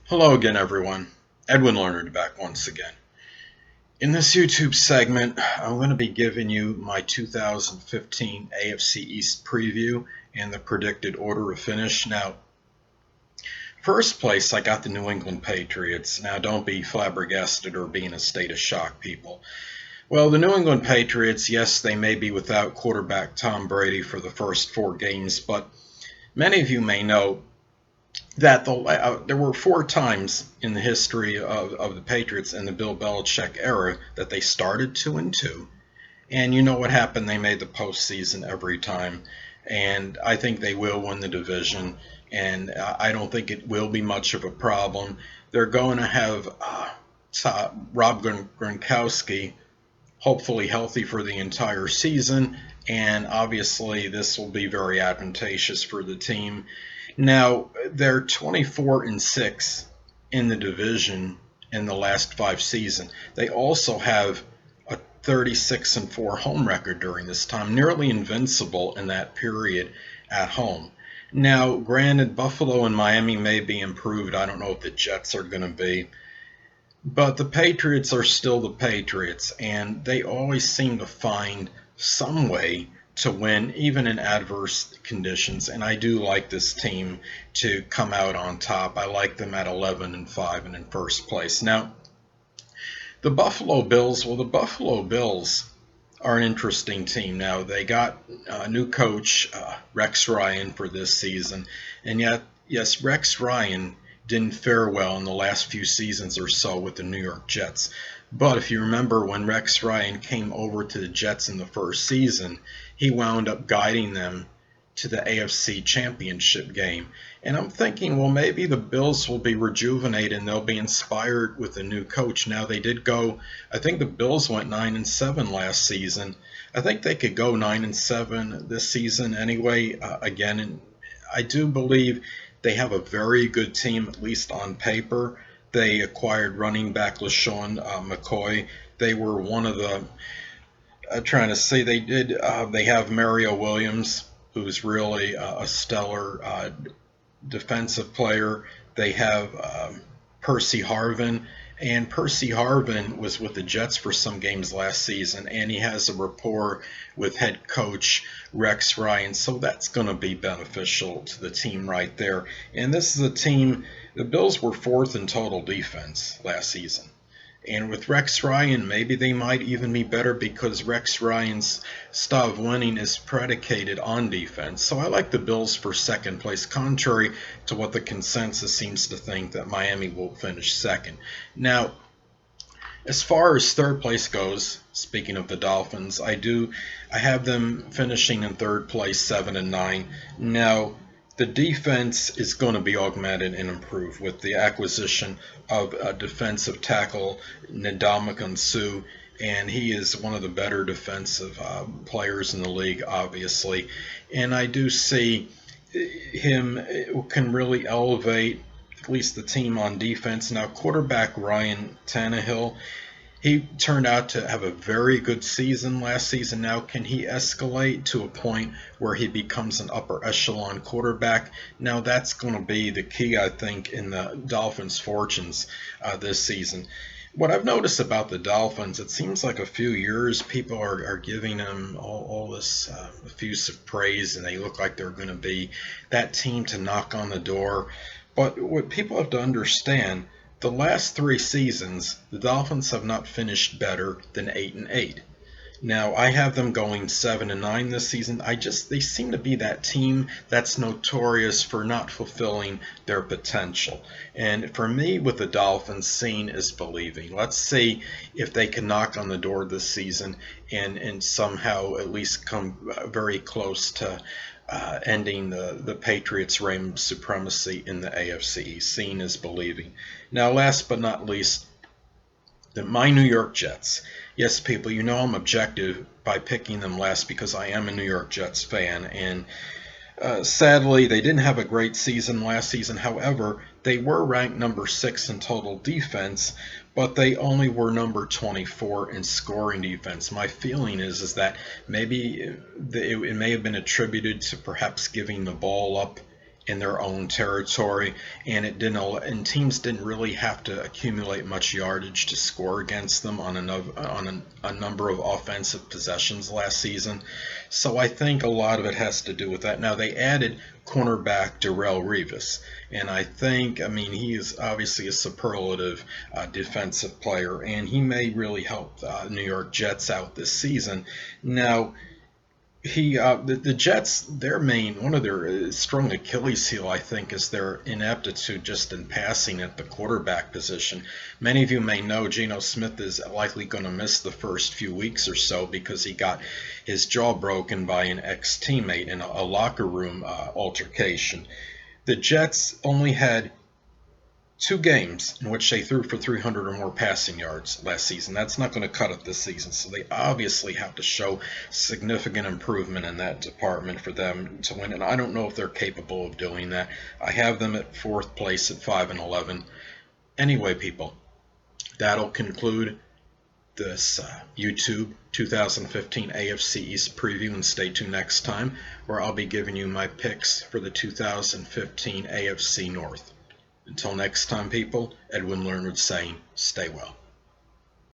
Hello again, everyone. Edwin Learnard back once again. In this YouTube segment, I'm going to be giving you my 2015 AFC East Preview and the predicted order of finish. Now, first place, I got the New England Patriots. Now, don't be flabbergasted or be in a state of shock, people. Well, the New England Patriots, yes, they may be without quarterback Tom Brady for the first 4 games, but many of you may know that there were 4 times in the history of the Patriots in the Bill Belichick era that they started 2-2, and you know what happened? They made the postseason every time, and I think they will win the division, and I don't think it will be much of a problem. They're going to have Rob Gronkowski hopefully healthy for the entire season, and obviously this will be very advantageous for the team. Now, they're 24-6 in the division in the last 5 seasons. They also have a 36-4 home record during this time, nearly invincible in that period at home. Now, granted, Buffalo and Miami may be improved. I don't know if the Jets are going to be. But the Patriots are still the Patriots, and they always seem to find some way to win, even in adverse conditions. And I do like this team to come out on top. I like them at 11-5 and in first place. Now, the Buffalo Bills, well, the Buffalo Bills are an interesting team. Now, they got a new coach, Rex Ryan, for this season. And yet, yes, Rex Ryan didn't fare well in the last few seasons or so with the New York Jets. But if you remember when Rex Ryan came over to the Jets in the first season, he wound up guiding them to the AFC Championship game. And I'm thinking, well, maybe the Bills will be rejuvenated and they'll be inspired with a new coach. Now, they did go, I think the Bills went 9-7 last season. I think they could go 9-7 this season anyway. Again, and I do believe they have a very good team, at least on paper. They acquired running back LaShawn McCoy. They were one of the, they have Mario Williams, who's really a stellar defensive player. They have Percy Harvin. And Percy Harvin was with the Jets for some games last season, and he has a rapport with head coach Rex Ryan, so that's going to be beneficial to the team right there. And this is a team, the Bills were 4th in total defense last season. And with Rex Ryan, maybe they might even be better because Rex Ryan's style of winning is predicated on defense. So I like the Bills for second place, contrary to what the consensus seems to think that Miami will finish second. Now, as far as third place goes, speaking of the Dolphins, I have them finishing in third place, 7-9. Now, the defense is going to be augmented and improved with the acquisition of a defensive tackle, Ndamukong Suh, and he is one of the better defensive players in the league, obviously. And I do see him can really elevate at least the team on defense. Now, quarterback Ryan Tannehill, he turned out to have a very good season last season. Now, can he escalate to a point where he becomes an upper echelon quarterback? Now, that's going to be the key, I think, in the Dolphins' fortunes this season. What I've noticed about the Dolphins, it seems like a few years people are giving them all this effusive praise, and they look like they're going to be that team to knock on the door. But what people have to understand, the last 3 seasons, the Dolphins have not finished better than 8-8. Now, I have them going 7-9 this season. They seem to be that team that's notorious for not fulfilling their potential. And for me, with the Dolphins, seeing is believing. Let's see if they can knock on the door this season and somehow at least come very close to ending the Patriots' reign of supremacy in the AFC. Seeing is believing. Now, last but not least, my New York Jets. Yes, people, you know I'm objective by picking them last because I am a New York Jets fan. And sadly, they didn't have a great season last season. However, they were ranked number 6 in total defense, but they only were number 24 in scoring defense. My feeling is that maybe it may have been attributed to perhaps giving the ball up in their own territory, and teams didn't really have to accumulate much yardage to score against them on a number of offensive possessions last season. So I think a lot of it has to do with that. Now they added cornerback Darrelle Revis, and I mean, he is obviously a superlative defensive player, and he may really help the New York Jets out this season. Now, the Jets, one of their strong Achilles heel, I think, is their ineptitude just in passing at the quarterback position. Many of you may know Geno Smith is likely going to miss the first few weeks or so because he got his jaw broken by an ex-teammate in a locker room altercation. The Jets only had 2 games in which they threw for 300 or more passing yards last season. That's not going to cut it this season, so they obviously have to show significant improvement in that department for them to win, and I don't know if they're capable of doing that. I have them at 4th place at 5-11. Anyway, people, that'll conclude this YouTube 2015 AFC East Preview, and stay tuned next time where I'll be giving you my picks for the 2015 AFC North. Until next time, people, Edwin Learnard saying, stay well.